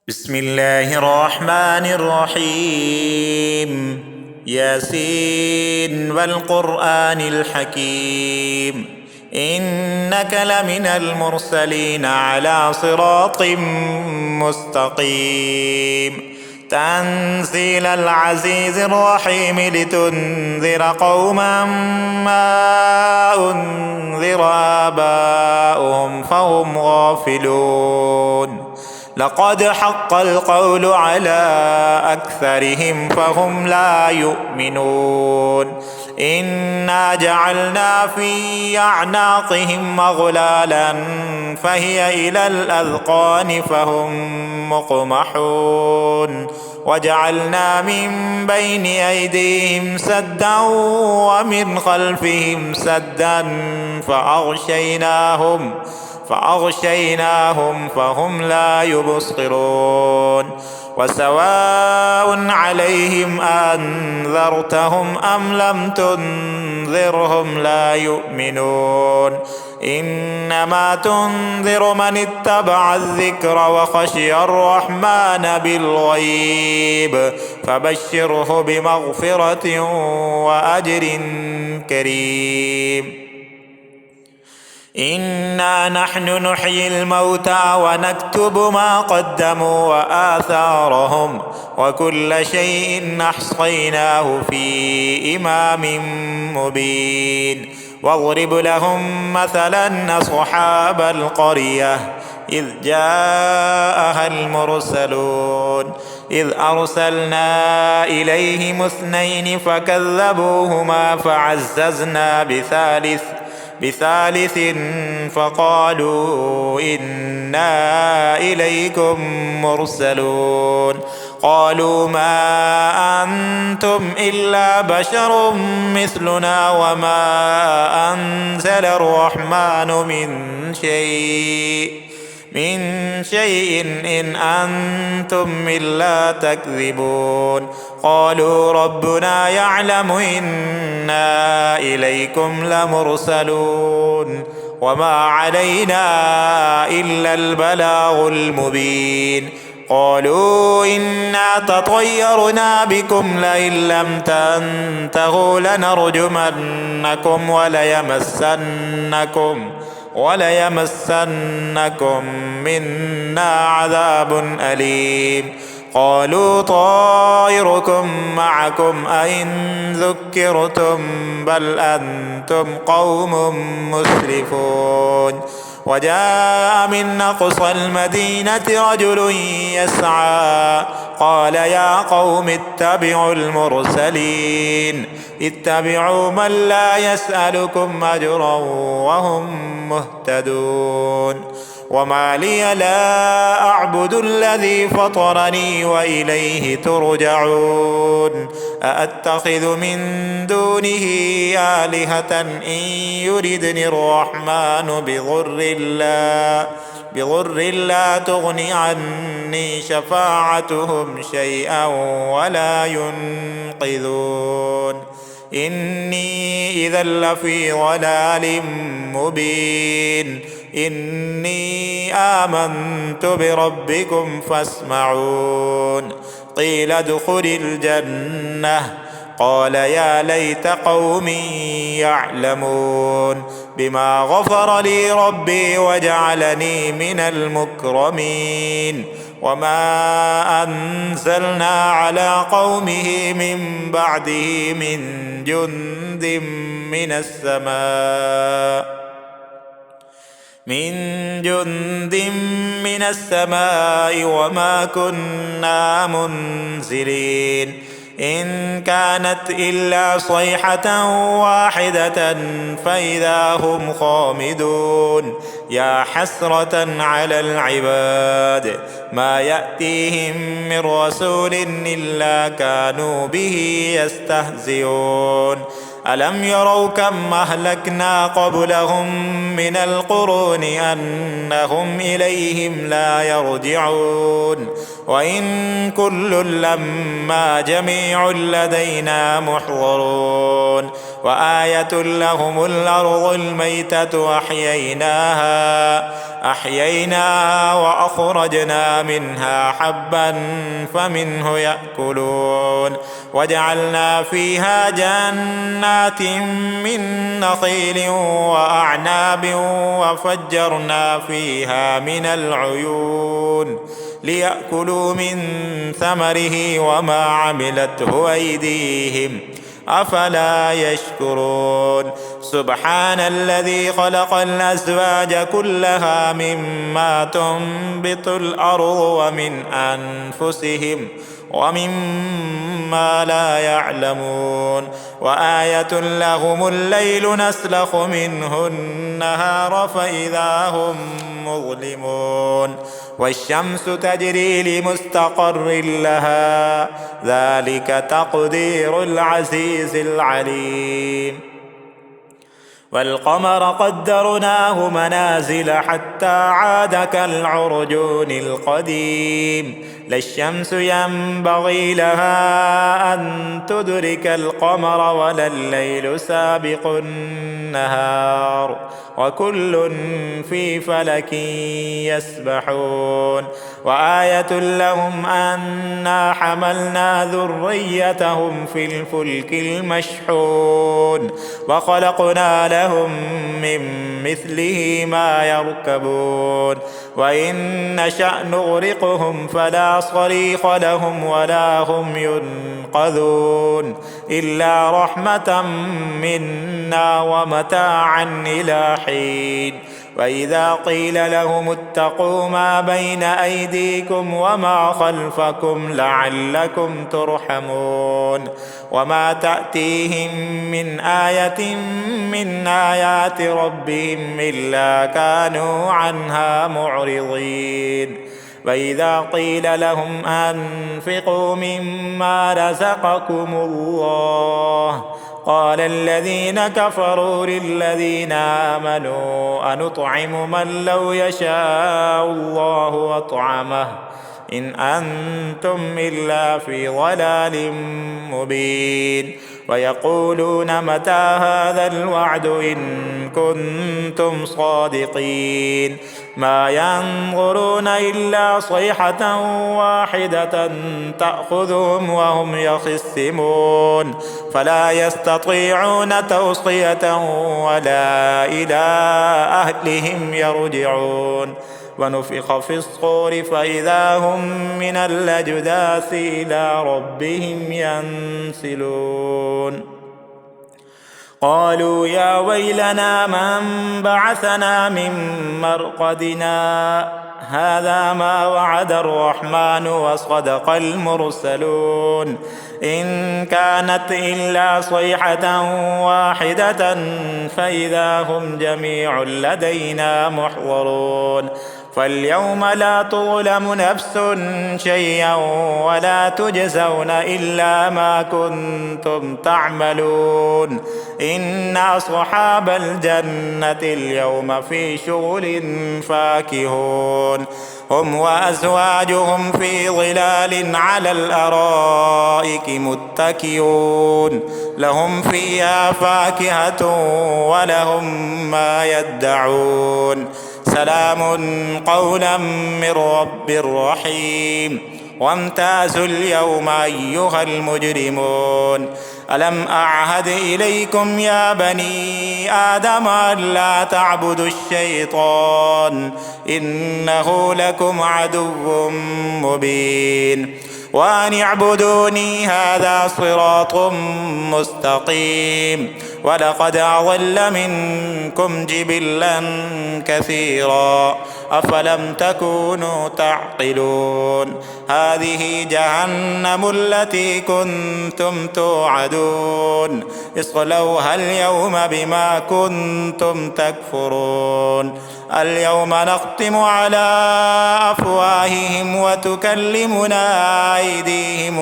بسم الله الرحمن الرحيم. ياسين والقرآن الحكيم، إنك لمن المرسلين على صراط مستقيم. تنزيل العزيز الرحيم لتنذر قوما ما أنذر آباؤهم فهم غافلون. لقد حق القول على أكثرهم فهم لا يؤمنون. إنا جعلنا في أعناقهم أغلالا فهي إلى الأذقان فهم مقمحون. وجعلنا من بين أيديهم سدا ومن خلفهم سدا فأغشيناهم فهم لا يبصرون. وسواء عليهم أنذرتهم أم لم تنذرهم لا يؤمنون. إنما تنذر من اتبع الذكر وخشي الرحمن بالغيب فبشره بمغفرة وأجر كريم. إنا نحن نحيي الموتى ونكتب ما قدموا وآثارهم وكل شيء أحصيناه في إمام مبين. واضرب لهم مثلا أصحاب القرية إذ جاءها المرسلون إذ أرسلنا إليهم 2 فكذبوهما فعززنا بثالث فقالوا إنا إليكم مرسلون. قالوا ما أنتم إلا بشر مثلنا وما أنزل الرحمن من شيء إن أنتم إلا تكذبون. قالوا ربنا يعلم إنا إليكم لمرسلون وما علينا إلا البلاغ المبين. قالوا إنا تطيرنا بكم لئن لم تنتهوا لنرجمنكم وليمسنكم منا عذاب أليم. قالوا طائركم معكم أئن ذكرتم بل أنتم قوم مسرفون. وجاء من أقصى المدينة رجل يسعى قال يا قوم اتبعوا المرسلين اتبعوا من لا يسألكم أجرا وهم مهتدون. وما لي لا أعبد الذي فطرني وإليه ترجعون. أأتخذ من دونه آلهة إن يردني الرحمن بضر لا تغن عني شفاعتهم شيئا ولا ينقذون. إني إذا لفي ضلال مبين. إني آمنت بربكم فاسمعون. قيل ادخل الجنة قال يا ليت قومي يعلمون بما غفر لي ربي وجعلني من المكرمين. وما أنزلنا على قومه من بعده من جند من السماء وما كنا منزلين. إن كانت إلا صيحة واحدة فإذا هم خامدون. يا حسرة على العباد ما يأتيهم من رسول إلا كانوا به يستهزئون. ألم يروا كم أهلكنا قبلهم من القرون أنهم إليهم لا يرجعون. وإن كل لما جميع لدينا محضرون. وآية لهم الأرض الميتة أحييناها أحييناها وأخرجنا منها حبا فمنه يأكلون وجعلنا فيها جنات من نخيل وأعناب وفجرنا فيها من العيون ليأكلوا من ثمره وما عملته أيديهم أفلا يشكرون سبحان الذي خلق الأزواج كلها مما تنبت الأرض ومن أنفسهم ومما لا يعلمون وآية لهم الليل نسلخ منه النهار فإذا هم مظلمون والشمس تجري لمستقر لها ذلك تقدير العزيز العليم والقمر قدرناه منازل حتى عاد كالعرجون القديم لا الشمس ينبغي لها أن تدرك القمر ولا الليل سابق النهار وكل في فلك يسبحون وآية لهم أنا حملنا ذريتهم في الفلك المشحون وخلقنا لهم من مثله ما يركبون وإن نشأ نغرقهم فلا صريخ لهم ولا هم ينقذون إلا رحمة منا ومتاعا إلى حين وإذا قيل لهم اتقوا ما بين أيديكم وما خلفكم لعلكم ترحمون وما تأتيهم من آية من آيات ربهم إلا كانوا عنها معرضين وإذا قيل لهم أنفقوا مما رزقكم الله قال الذين كفروا للذين آمنوا أنطعم من لو يشاء الله أطعمه إن أنتم إلا في ضلال مبين ويقولون متى هذا الوعد إن كنتم صادقين ما ينظرون إلا صيحة واحدة تأخذهم وهم يخصمون فلا يستطيعون توصية ولا إلى أهلهم يرجعون ونفخ في الصور فإذا هم من الأجداث إلى ربهم ينسلون قالوا يا ويلنا من بعثنا من مرقدنا هذا ما وعد الرحمن وصدق المرسلون إن كانت إلا صيحة واحدة فإذا هم جميع لدينا محضرون فاليوم لا تظلم نفس شيئا ولا تجزون إلا ما كنتم تعملون إن أصحاب الجنة اليوم في شغل فاكهون هم وأزواجهم في ظلال على الأرائك متكئون لهم فيها فاكهة ولهم ما يدعون سلام قولا من رب رحيم وامتازوا اليوم أيها المجرمون ألم أعهد إليكم يا بني آدم ألا تعبدوا الشيطان إنه لكم عدو مبين وأن اعبدوني هذا صراط مستقيم ولقد أضل منكم جبلا كثيرا أفلم تكونوا تعقلون هذه جهنم التي كنتم توعدون اصلوها اليوم بما كنتم تكفرون اليوم نختم على أفواههم وتكلمنا أيديهم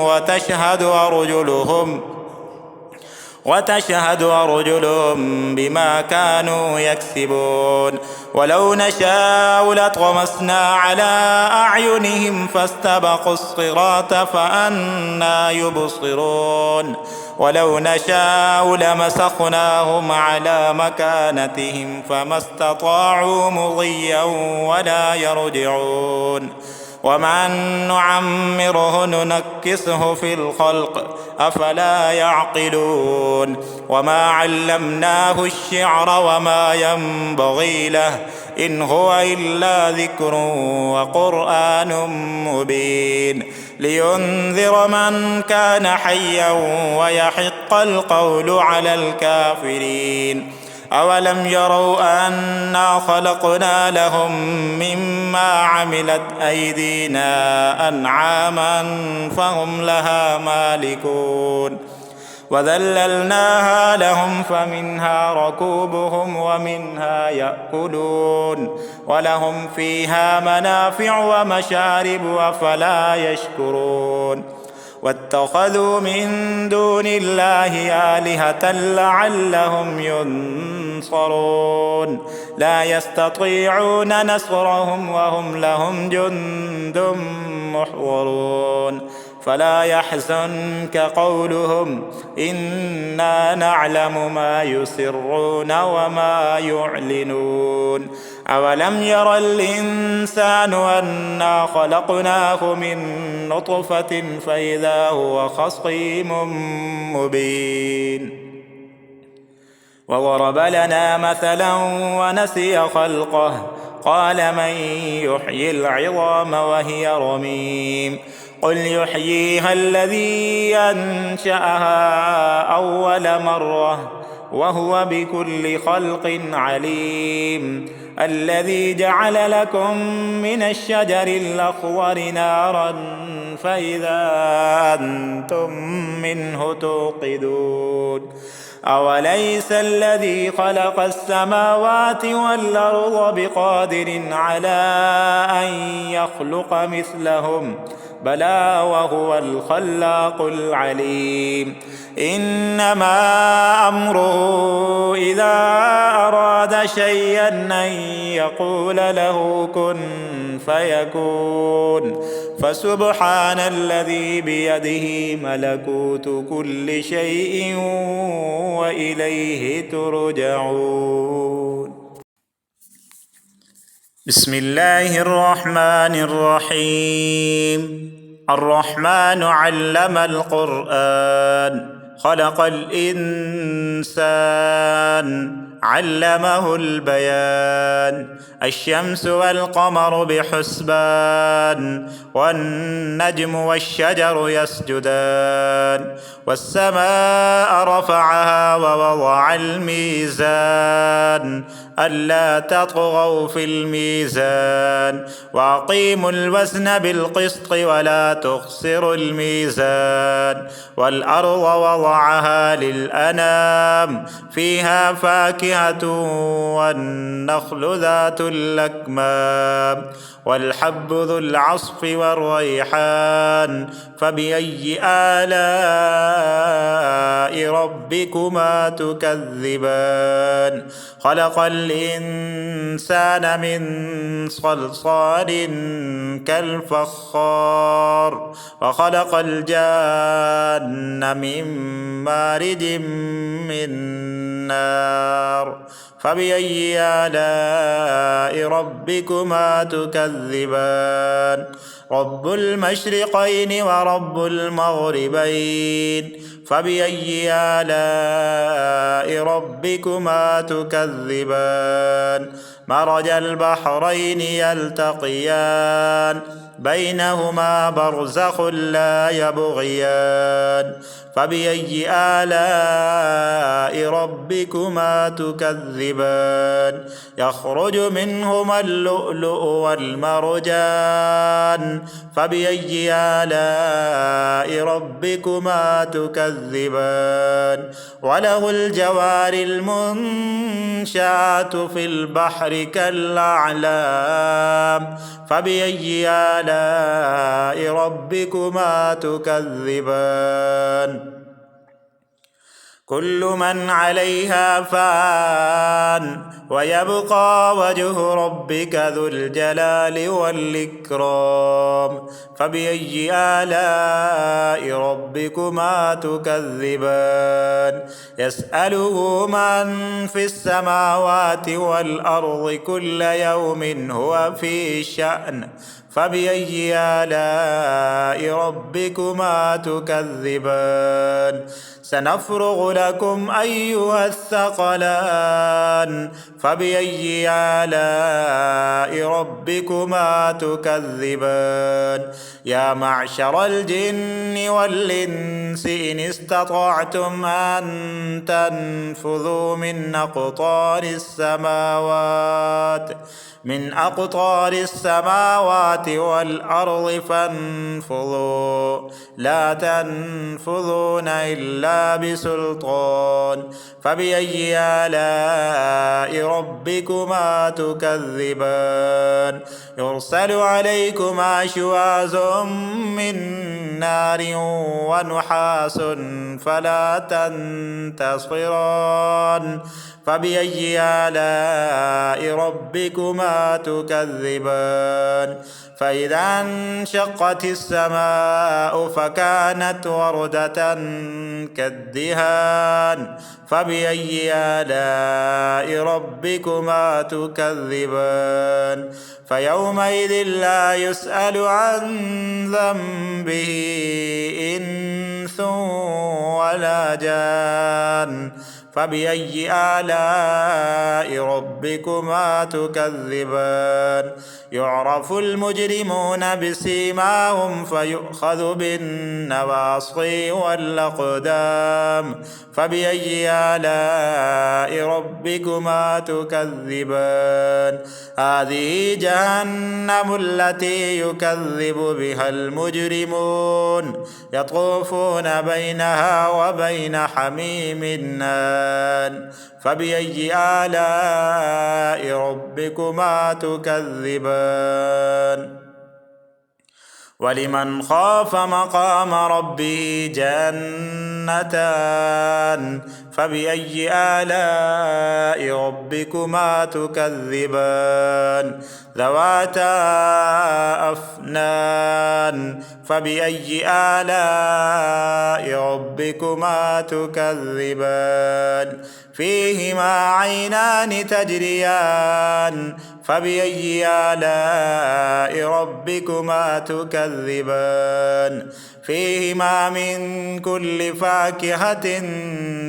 وتشهد أرجلهم بما كانوا يكسبون ولو نشاء لطمسنا على أعينهم فاستبقوا الصراط فأنى يبصرون ولو نشاء لمسخناهم على مكانتهم فما استطاعوا مضيا ولا يرجعون ومن نعمره ننكسه في الخلق أفلا يعقلون وما علمناه الشعر وما ينبغي له إن هو إلا ذكر وقرآن مبين لينذر من كان حيا ويحق القول على الكافرين أولم يروا أنا خلقنا لهم مما عملت أيدينا أنعاما فهم لها مالكون وذللناها لهم فمنها ركوبهم ومنها يأكلون ولهم فيها منافع ومشارب أفلا يشكرون واتخذوا من دون الله آلهة لعلهم ينصرون لا يستطيعون نصرهم وهم لهم جند محضرون فلا يحزنك قولهم إنا نعلم ما يسرون وما يعلنون أولم ير الإنسان أنا خلقناه من نطفة فإذا هو خصيم مبين وضرب لنا مثلا ونسي خلقه قال من يحيي العظام وهي رميم قل يحييها الذي أنشأها أول مرة وهو بكل خلق عليم الذي جعل لكم من الشجر الأخضر نارا فإذا أنتم منه توقدون أوليس الذي خلق السماوات والأرض بقادر على أن يخلق مثلهم بلى وهو الخلاق العليم إنما أمره إذا أراد شيئا أن يقول له كن فيكون فسبحان الذي بيده ملكوت كل شيء وإليه ترجعون بسم الله الرحمن الرحيم الرحمن علم القرآن خلق الإنسان علمه البيان الشمس والقمر بحسبان والنجم والشجر يسجدان والسماء رفعها ووضع الميزان ألا تطغوا في الميزان وأقيموا الوزن بالقسط ولا تخسروا الميزان والأرض وضعها للأنام فيها فاكهة والنخل ذات الأكمام والحب ذو العصف والريحان فبأي آلاء ربكما تكذبان خلق الإنسان من صلصال كالفخار وخلق الجان من مارج من نار فبأي آلاء ربكما تكذبان رب المشرقين ورب المغربين فبأي آلاء ربكما تكذبان مرج البحرين يلتقيان بينهما برزخ لا يبغيان فبأي آلاء ربكما تكذبان يخرج منهما اللؤلؤ والمرجان فبأي آلاء ربكما تكذبان وله الجوار المنشآت في البحر كالأعلام فبأي آلاء ربكما تكذبان كل من عليها فان ويبقى وجه ربك ذو الجلال والإكرام فبأي آلاء ربكما تكذبان يسأله من في السماوات والأرض كل يوم هو في شأن فبأي آلاء ربكما تكذبان سنفرغ لكم أيها الثقلان فبأي آلاء ربكما تكذبان يا معشر الجن والإنس إن استطعتم أن تنفذوا من أقطار السماوات والأرض فانفذوا لا تنفذون إلا بسلطان فبأي آلاء ربكما تكذبان يرسل عليكما شواظ من نار ونحاس فلا تنتصران فبأي آلاء ربكما تكذبان فإذا انشقت السماء فكانت وردة كالدهان فبأي آلاء ربكما تكذبان فيومئذ لا يسأل عن ذنبه إنس ولا جان فبأي آلاء ربكما تكذبان يعرف المجرمون بسيماهم فيؤخذ بالنواصي والأقدام فبأي آلاء ربكما تكذبان هذه جهنم التي يكذب بها المجرمون يطوفون بينها وبين حميم آن فبأي آلاء ربكما تكذبان ولمن خاف مقام ربه جنتان فبأي آلاء ربكما تكذبان ذواتا أفنان فبأي آلاء ربكما تكذبان فيهما عينان تجريان فبأي آلاء ربكما تكذبان فيهما من كل فاكهة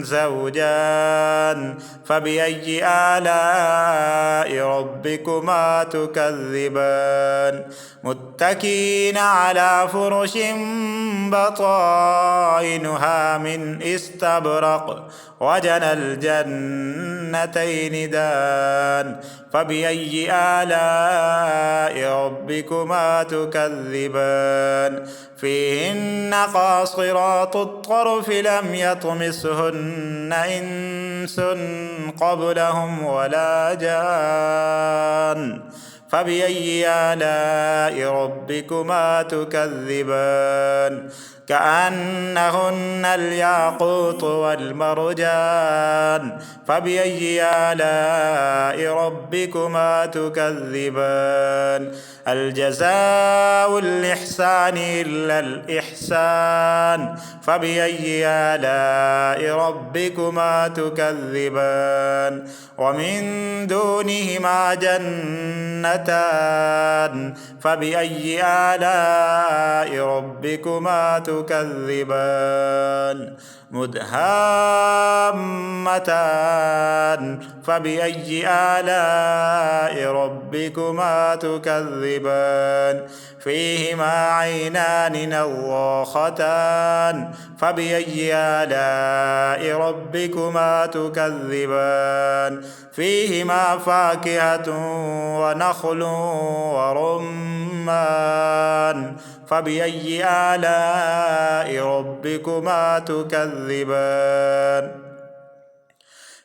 زوجان فبأي آلاء ربكما تكذبان متكئين على فرش بطائنها من استبرق وجنى الجنتين دان فبأي آلاء ربكما تكذبان فيهن قاصرات الطرف لم يطمسهن إنس قبلهم ولا جان فبأي آلاء ربكما تكذبان كأنهن الياقوت والمرجان فبأي آلاء ربكما تكذبان الجزاء الإحسان إلا الإحسان فبأي آلاء ربكما تكذبان ومن دونهما جنتان فبأي آلاء ربكما تكذبان مدهامتان فبأي آلاء ربكما تكذبان فيهما عينان نضاختان فبأي آلاء ربكما تكذبان فيهما فاكهة ونخل ورمان فبأي آلاء ربكما تكذبان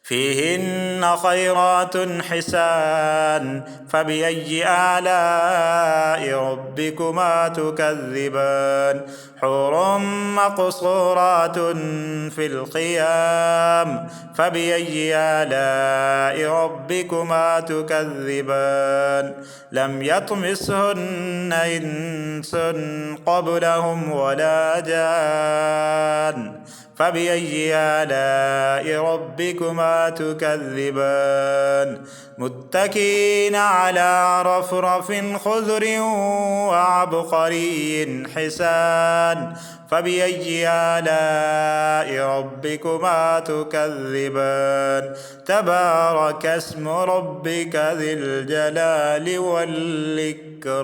فيهن خيرات حسان فبأي آلاء ربكما تكذبان حور مقصورات في الخيام فبأي آلاء ربكما تكذبان لم يطمسهن إنس قبلهم ولا جان فبأي آلاء ربكما تكذبان متكئين على رفرف خضر وعبقري حسان فبأي آلاء ربكما تكذبان تبارك اسم ربك ذي الجلال والإكرام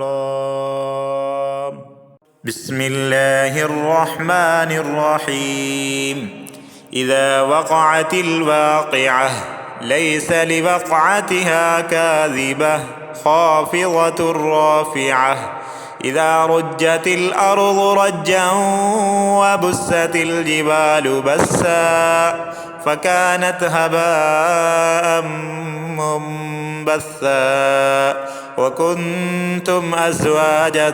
بسم الله الرحمن الرحيم إذا وقعت الواقعة ليس لوقعتها كاذبة خافضة رافعة إذا رجت الأرض رجا وبست الجبال بسا فكانت هباء منبثا وكنتم أزواجا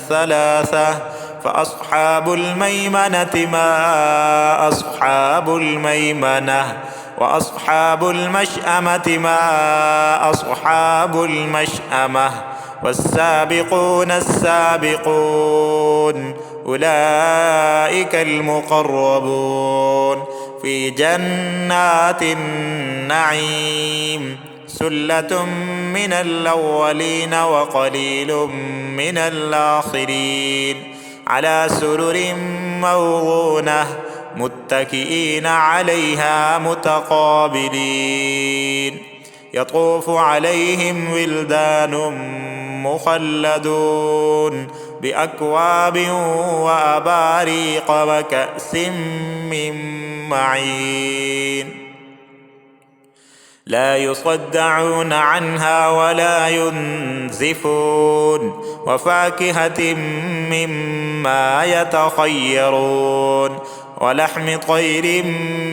ثلاثة فأصحاب الميمنة ما أصحاب الميمنة وأصحاب المشأمة ما أصحاب المشأمة والسابقون السابقون أولئك المقربون في جنات النعيم سلة من الأولين وقليل من الآخرين على سرر موضونة متكئين عليها متقابلين يطوف عليهم ولدان مخلدون بأكواب وأباريق وكأس من معين لا يصدعون عنها ولا ينزفون وفاكهة مما يتخيرون ولحم طير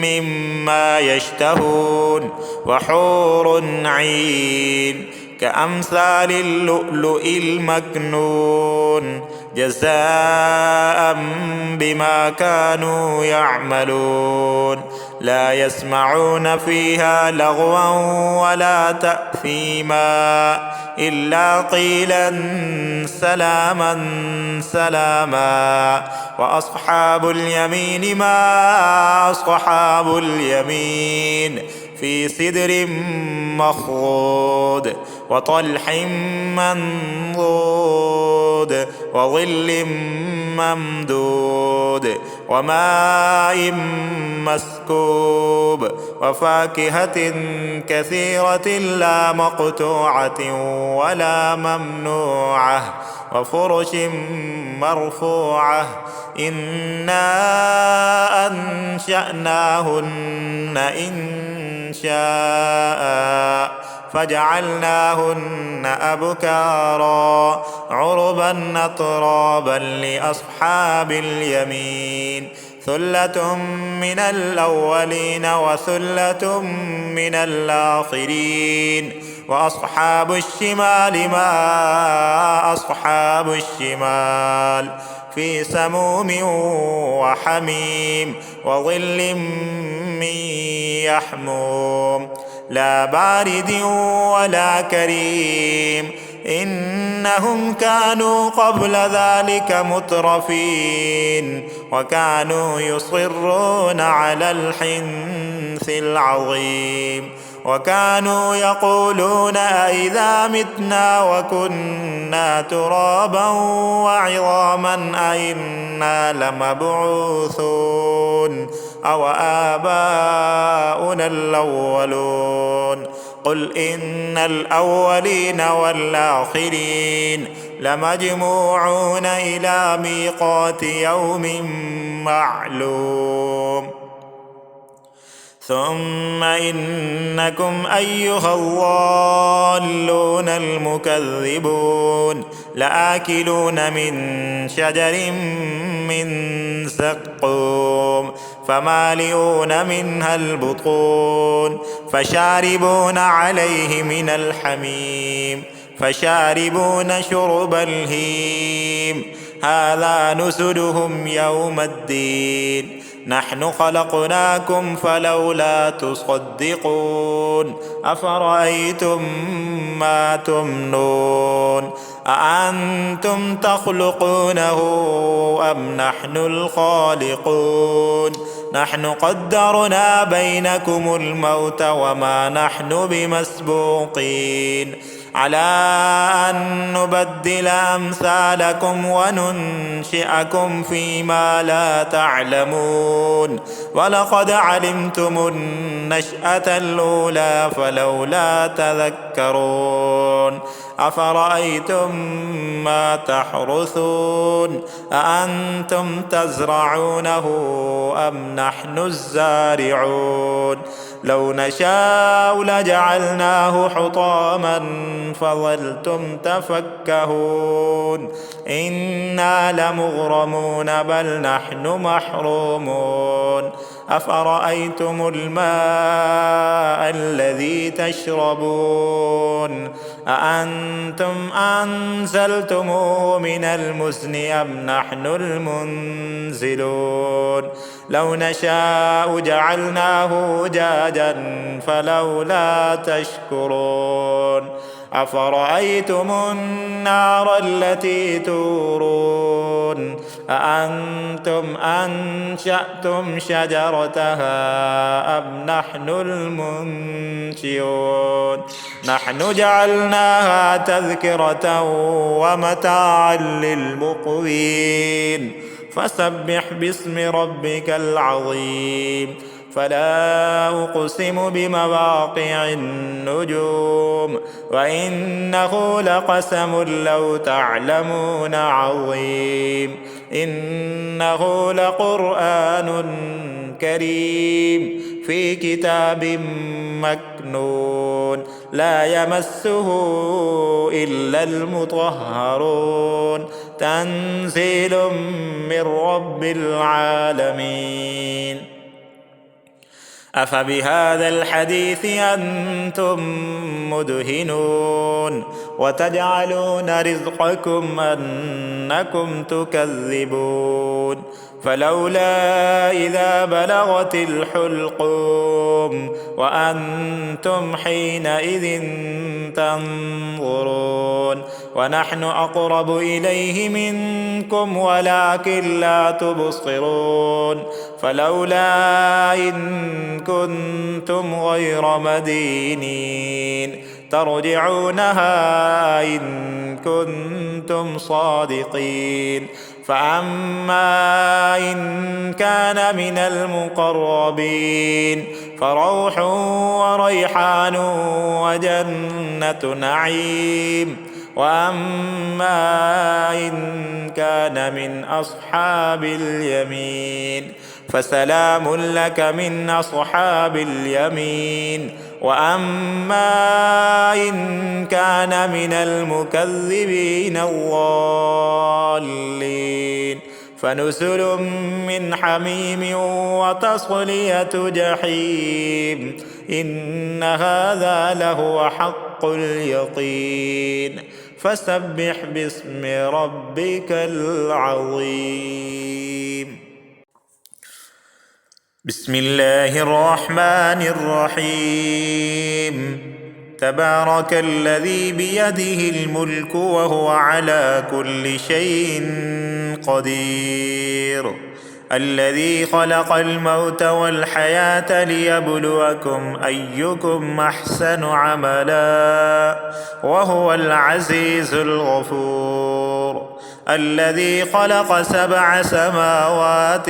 مما يشتهون وحور عين كأمثال اللؤلؤ المكنون جزاء بما كانوا يعملون لا يسمعون فيها لغوا ولا تأثيما إلا قيلا سلاما سلاما وأصحاب اليمين ما أصحاب اليمين في سدر مخضود وطلح منضود وظل ممدود وماء مسكوب وفاكهة كثيرة لا مقطوعة ولا ممنوعة وفرش مرفوعة إنا أنشأناهن إن شاء فجعلناهن أبكارا عربا أترابا لأصحاب اليمين ثلة من الأولين وثلة من الآخرين وأصحاب الشمال ما أصحاب الشمال في سموم وحميم وظل من يحموم لا بارد ولا كريم إنهم كانوا قبل ذلك مترفين وكانوا يصرون على الحنث العظيم وكانوا يقولون أئذا متنا وكنا ترابا وعظاما أئنا لمبعوثون أو آباؤنا الأولون قل إن الأولين والآخرين لمجموعون إلى ميقات يوم معلوم ثم إنكم أيها الضالون المكذبون لآكلون من شجر من زقوم فمالئون منها البطون فشاربون عليه من الحميم فشاربون شرب الهيم هذا نزلهم يوم الدين نحن خلقناكم فلولا تصدقون أفرأيتم ما تمنون أأنتم تخلقونه أم نحن الخالقون نحن قدرنا بينكم الموت وما نحن بمسبوقين على أن نبدل أمثالكم وننشئكم فيما لا تعلمون ولقد علمتم النشأة الأولى فلولا تذكرون أفرأيتم ما تحرثون أأنتم تزرعونه أم نحن الزارعون لو نشاء لجعلناه حطاما فظلتم تفكهون إنا لمغرمون بل نحن محرومون أفرأيتم الماء الذي تشربون أأنتم أنزلتموه من المزن أم نحن المنزلون لو نشاء جعلناه أجاجا فلولا تشكرون أفرأيتم النار التي تورون أأنتم أنشأتم شجرتها أم نحن المنشئون نحن جعلناها تذكرة ومتاعا للمقوين فسبح باسم ربك العظيم فلا أقسم بمواقع النجوم وإنه لقسم لو تعلمون عظيم إنه لقرآن كريم في كتاب مكنون لا يمسه إلا المطهرون تنزيل من رب العالمين أفبهذا الحديث أنتم مدهنون وتجعلون رزقكم أنكم تكذبون فلولا إذا بلغت الحلقوم وأنتم حينئذ تنظرون ونحن أقرب إليه منكم ولكن لا تبصرون فلولا إن كنتم غير مدينين ترجعونها إن كنتم صادقين فأما إن كان من المقربين فروح وريحان وجنة نعيم وأما إن كان من أصحاب اليمين فسلام لك من أصحاب اليمين وأما إن كان من المكذبين الضالين فنزل من حميم وتصلية جحيم إن هذا لهو حق اليقين فسبح باسم ربك العظيم بسم الله الرحمن الرحيم تبارك الذي بيده الملك وهو على كل شيء قدير الذي خلق الموت والحياة ليبلوكم أيكم أحسن عملا وهو العزيز الغفور الذي خلق 7 سماوات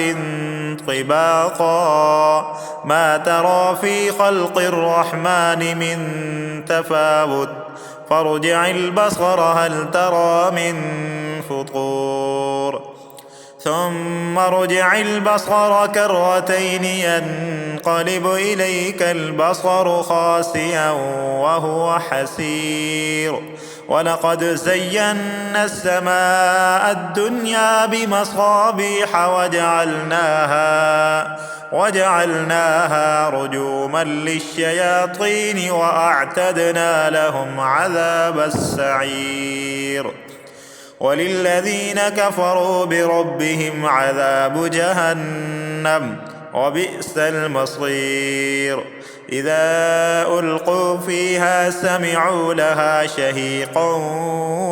طباقا ما ترى في خلق الرحمن من تفاوت فارجع البصر هل ترى من فطور ثم ارجع البصر كرتين ينقلب إليك البصر خاسئا وهو حسير ولقد زينا السماء الدنيا بمصابيح وجعلناها رجوما للشياطين وأعتدنا لهم عذاب السعير. وللذين كفروا بربهم عذاب جهنم وبئس المصير. إذا ألقوا فيها سمعوا لها شهيقا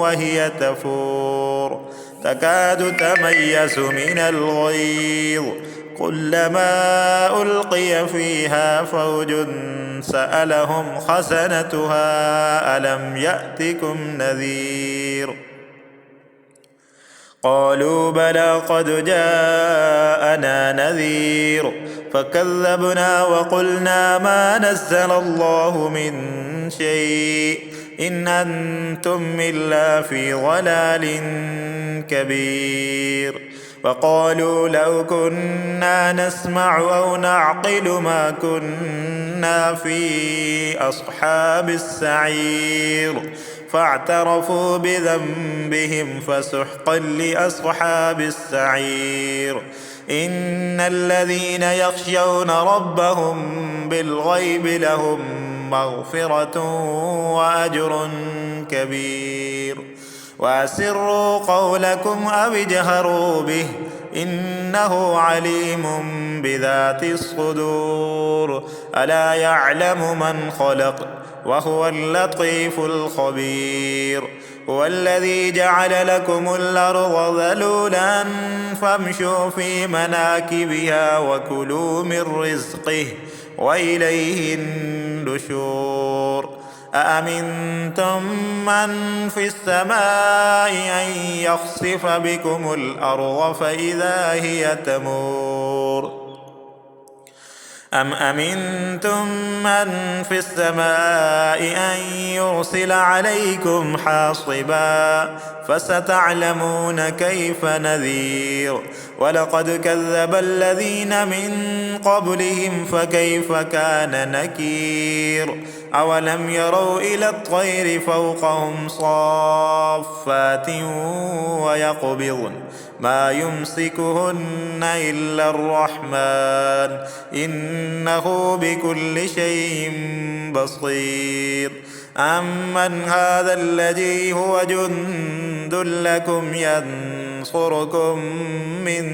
وهي تفور تكاد تميز من الغيظ كلما ألقي فيها فوج سألهم خزنتها ألم يأتكم نذير قالوا بلى قد جاءنا نذير فكذبنا وقلنا ما نزل الله من شيء إن أنتم إلا في ضلال كبير. وقالوا لو كنا نسمع أو نعقل ما كنا في أصحاب السعير فاعترفوا بذنبهم فسحقا لأصحاب السعير. إن الذين يخشون ربهم بالغيب لهم مغفرة وأجر كبير. وأسروا قولكم أو اجهروا به إنه عليم بذات الصدور ألا يعلم من خلق وهو اللطيف الخبير. هو الذي جعل لكم الأرض ذلولا فامشوا في مناكبها وكلوا من رزقه وإليه النشور. أأمنتم من في السماء أن يخسف بكم الأرض فإذا هي تمور أم أمنتم من في السماء أن يرسل عليكم حاصبا فستعلمون كيف نذير. ولقد كذب الذين من قبلهم فكيف كان نكير. أولم يروا إلى الطير فوقهم صافات ويقبضن ما يمسكهن إلا الرحمن إنه بكل شيء بصير. أمن هذا الذي هو جند لكم ينصركم من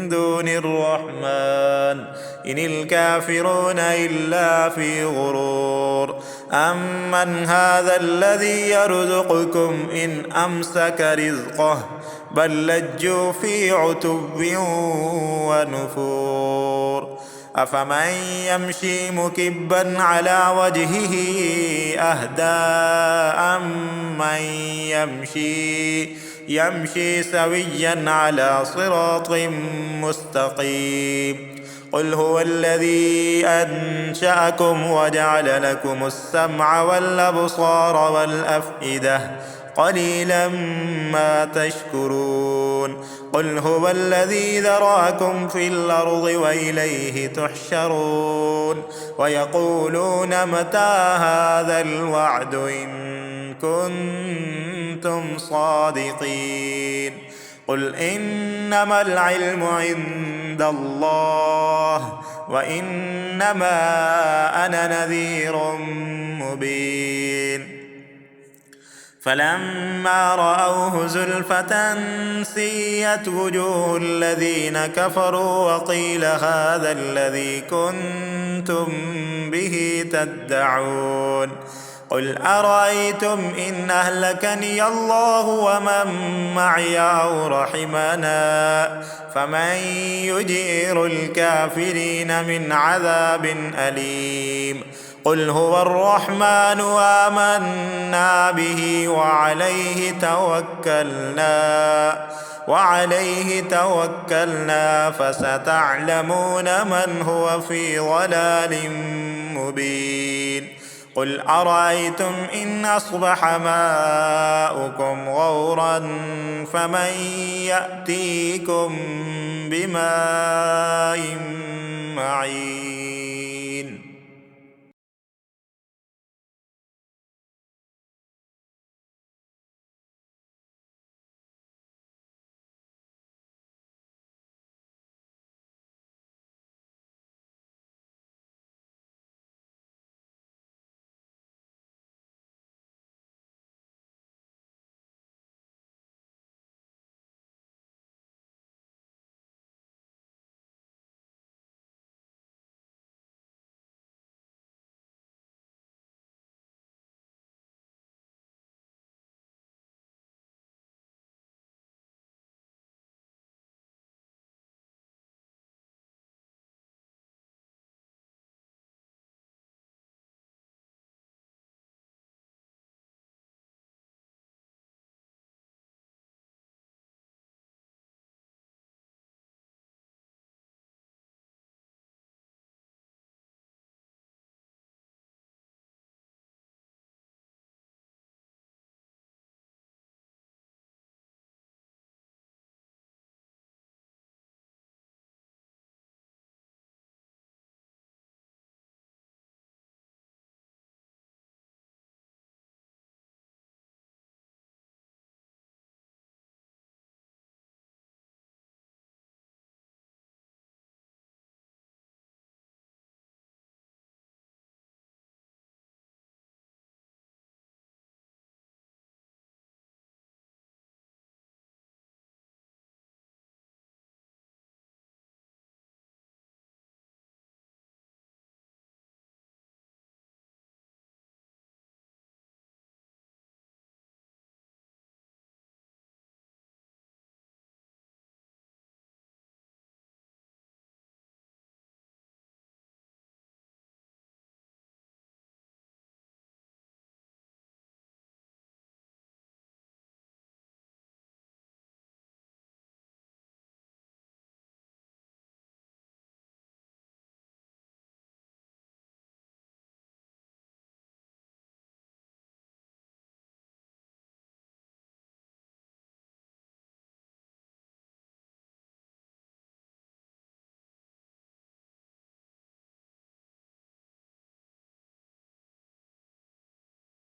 دون الرحمن إن الكافرون إلا في غرور. أمن هذا الذي يرزقكم إن أمسك رزقه بل لجوا في عتب ونفور. أفمن يمشي مكبا على وجهه أهدى أمن يمشي سويا على صراط مستقيم. قل هو الذي أنشأكم وجعل لكم السمع والأبصار والأفئدة قليلا ما تشكرون. قل هو الذي ذراكم في الأرض وإليه تحشرون. ويقولون متى هذا الوعد إن كنتم صادقين. قل إنما العلم عند الله وإنما أنا نذير مبين. فلما رأوه زلفة سيئت وجوه الذين كفروا وقيل هذا الذي كنتم به تدعون. قل أرأيتم إن أهلكني الله ومن معي أو رحمنا فمن يجير الكافرين من عذاب أليم. قل هو الرحمن آمنا به وعليه توكلنا فستعلمون من هو في ضلال مبين. قل أرأيتم إن أصبح ماؤكم غورا فمن يأتيكم بماء معين.